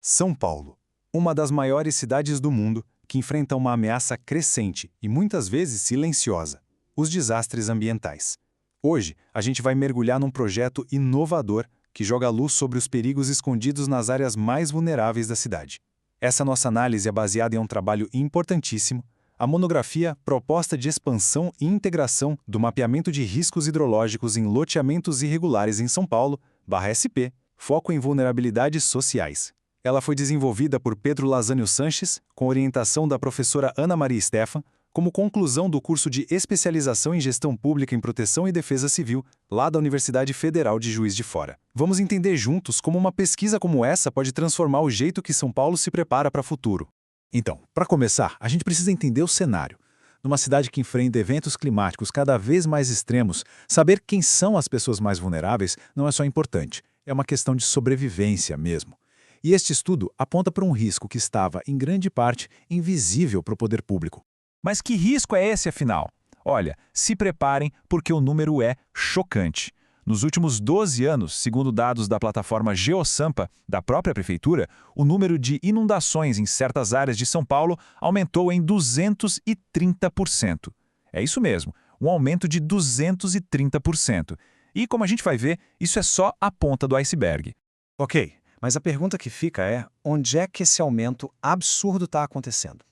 São Paulo, uma das maiores cidades do mundo que enfrenta uma ameaça crescente e muitas vezes silenciosa: os desastres ambientais. Hoje, a gente vai mergulhar num projeto inovador que joga luz sobre os perigos escondidos nas áreas mais vulneráveis da cidade. Essa nossa análise é baseada em um trabalho importantíssimo, a monografia Proposta de Expansão e Integração do Mapeamento de Riscos Hidrológicos em Loteamentos Irregulares em São Paulo, /SP, foco em vulnerabilidades sociais. Ela foi desenvolvida por Pedro Lazânio Sanches, com orientação da professora Ana Maria Stefan, como conclusão do curso de especialização em Gestão Pública em Proteção e Defesa Civil, lá da Universidade Federal de Juiz de Fora. Vamos entender juntos como uma pesquisa como essa pode transformar o jeito que São Paulo se prepara para o futuro. Então, para começar, a gente precisa entender o cenário. Numa cidade que enfrenta eventos climáticos cada vez mais extremos, saber quem são as pessoas mais vulneráveis não é só importante, é uma questão de sobrevivência mesmo. E este estudo aponta para um risco que estava, em grande parte, invisível para o poder público. Mas que risco é esse, afinal? Olha, se preparem porque o número é chocante. Nos últimos 12 anos, segundo dados da plataforma GeoSampa, da própria prefeitura, o número de inundações em certas áreas de São Paulo aumentou em 230%. É isso mesmo, um aumento de 230%. E, como a gente vai ver, isso é só a ponta do iceberg. Ok, mas a pergunta que fica é: onde é que esse aumento absurdo está acontecendo?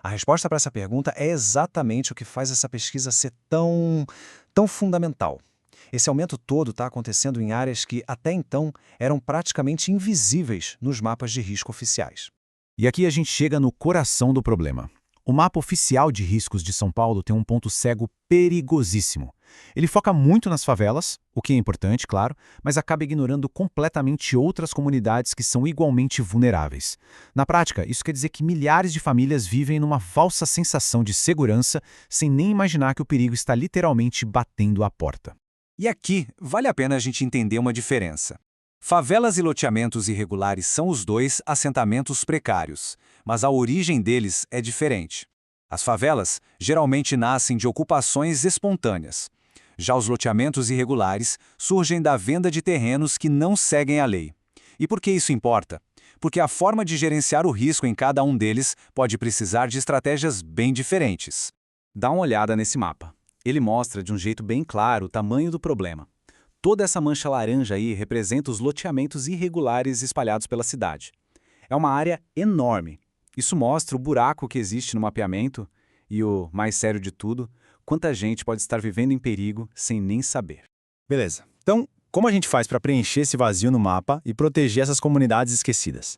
A resposta para essa pergunta é exatamente o que faz essa pesquisa ser tão fundamental. Esse aumento todo está acontecendo em áreas que, até então, eram praticamente invisíveis nos mapas de risco oficiais. E aqui a gente chega no coração do problema. O mapa oficial de riscos de São Paulo tem um ponto cego perigosíssimo. Ele foca muito nas favelas, o que é importante, claro, mas acaba ignorando completamente outras comunidades que são igualmente vulneráveis. Na prática, isso quer dizer que milhares de famílias vivem numa falsa sensação de segurança, sem nem imaginar que o perigo está literalmente batendo à porta. E aqui, vale a pena a gente entender uma diferença. Favelas e loteamentos irregulares são os dois assentamentos precários, mas a origem deles é diferente. As favelas geralmente nascem de ocupações espontâneas. Já os loteamentos irregulares surgem da venda de terrenos que não seguem a lei. E por que isso importa? Porque a forma de gerenciar o risco em cada um deles pode precisar de estratégias bem diferentes. Dá uma olhada nesse mapa. Ele mostra de um jeito bem claro o tamanho do problema. Toda essa mancha laranja aí representa os loteamentos irregulares espalhados pela cidade. É uma área enorme. Isso mostra o buraco que existe no mapeamento e, o mais sério de tudo, quanta gente pode estar vivendo em perigo sem nem saber. Beleza. Então, como a gente faz para preencher esse vazio no mapa e proteger essas comunidades esquecidas?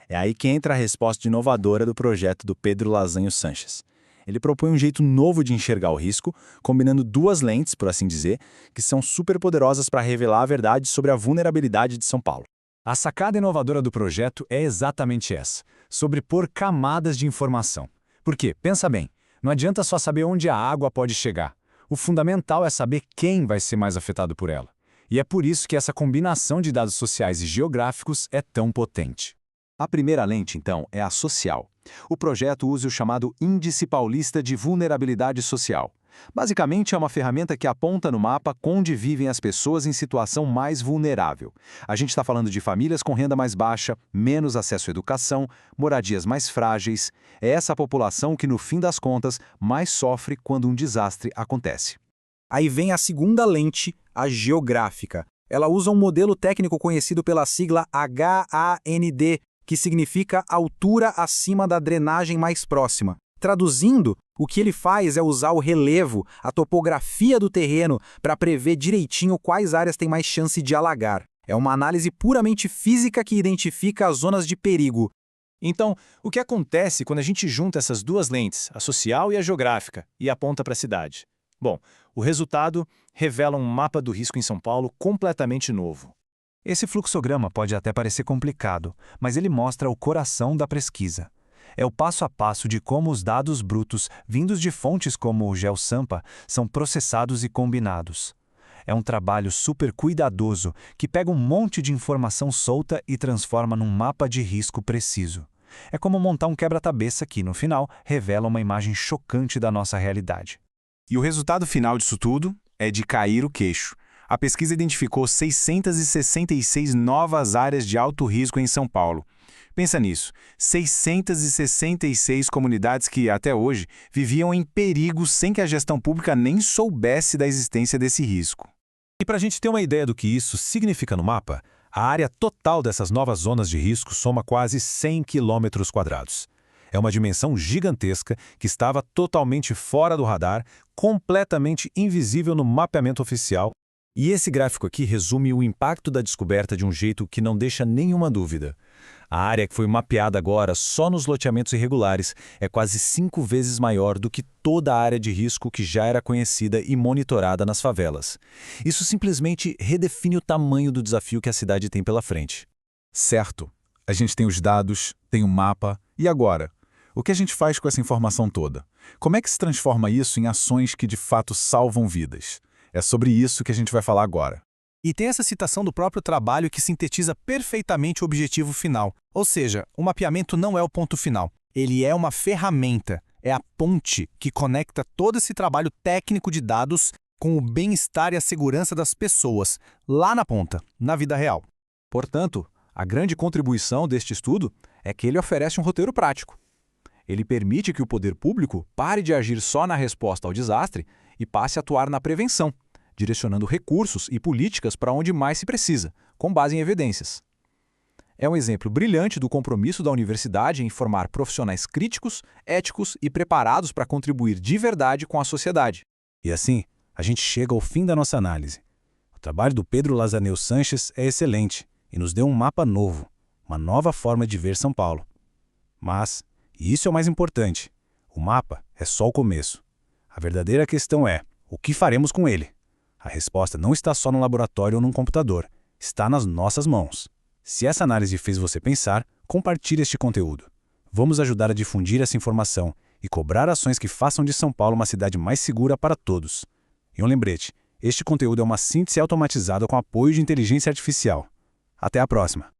É aí que entra a resposta inovadora do projeto do Pedro Lazânio Sanches. Ele propõe um jeito novo de enxergar o risco, combinando duas lentes, por assim dizer, que são superpoderosas para revelar a verdade sobre a vulnerabilidade de São Paulo. A sacada inovadora do projeto é exatamente essa: sobrepor camadas de informação. Porque, pensa bem, não adianta só saber onde a água pode chegar. O fundamental é saber quem vai ser mais afetado por ela. E é por isso que essa combinação de dados sociais e geográficos é tão potente. A primeira lente, então, é a social. O projeto usa o chamado Índice Paulista de Vulnerabilidade Social. Basicamente, é uma ferramenta que aponta no mapa onde vivem as pessoas em situação mais vulnerável. A gente está falando de famílias com renda mais baixa, menos acesso à educação, moradias mais frágeis. É essa população que, no fim das contas, mais sofre quando um desastre acontece. Aí vem a segunda lente, a geográfica. Ela usa um modelo técnico conhecido pela sigla HAND, que significa altura acima da drenagem mais próxima. Traduzindo, o que ele faz é usar o relevo, a topografia do terreno, para prever direitinho quais áreas têm mais chance de alagar. É uma análise puramente física que identifica as zonas de perigo. Então, o que acontece quando a gente junta essas duas lentes, a social e a geográfica, e aponta para a cidade? Bom, o resultado revela um mapa do risco em São Paulo completamente novo. Esse fluxograma pode até parecer complicado, mas ele mostra o coração da pesquisa. É o passo a passo de como os dados brutos, vindos de fontes como o GeoSampa, são processados e combinados. É um trabalho super cuidadoso que pega um monte de informação solta e transforma num mapa de risco preciso. É como montar um quebra-cabeça que, no final, revela uma imagem chocante da nossa realidade. E o resultado final disso tudo é de cair o queixo. A pesquisa identificou 666 novas áreas de alto risco em São Paulo. Pensa nisso, 666 comunidades que, até hoje, viviam em perigo sem que a gestão pública nem soubesse da existência desse risco. E para a gente ter uma ideia do que isso significa no mapa, a área total dessas novas zonas de risco soma quase 100 km². É uma dimensão gigantesca que estava totalmente fora do radar, completamente invisível no mapeamento oficial. E esse gráfico aqui resume o impacto da descoberta de um jeito que não deixa nenhuma dúvida. A área que foi mapeada agora só nos loteamentos irregulares é quase 5 vezes maior do que toda a área de risco que já era conhecida e monitorada nas favelas. Isso simplesmente redefine o tamanho do desafio que a cidade tem pela frente. Certo. A gente tem os dados, tem o mapa, e agora? O que a gente faz com essa informação toda? Como é que se transforma isso em ações que de fato salvam vidas? É sobre isso que a gente vai falar agora. E tem essa citação do próprio trabalho que sintetiza perfeitamente o objetivo final. Ou seja, o mapeamento não é o ponto final. Ele é uma ferramenta, é a ponte que conecta todo esse trabalho técnico de dados com o bem-estar e a segurança das pessoas, lá na ponta, na vida real. Portanto, a grande contribuição deste estudo é que ele oferece um roteiro prático. Ele permite que o poder público pare de agir só na resposta ao desastre e passe a atuar na prevenção, direcionando recursos e políticas para onde mais se precisa, com base em evidências. É um exemplo brilhante do compromisso da universidade em formar profissionais críticos, éticos e preparados para contribuir de verdade com a sociedade. E assim, a gente chega ao fim da nossa análise. O trabalho do Pedro Lazaneu Sanches é excelente e nos deu um mapa novo, uma nova forma de ver São Paulo. Mas, e isso é o mais importante, o mapa é só o começo. A verdadeira questão é, o que faremos com ele? A resposta não está só no laboratório ou num computador, está nas nossas mãos. Se essa análise fez você pensar, compartilhe este conteúdo. Vamos ajudar a difundir essa informação e cobrar ações que façam de São Paulo uma cidade mais segura para todos. E um lembrete, este conteúdo é uma síntese automatizada com apoio de inteligência artificial. Até a próxima!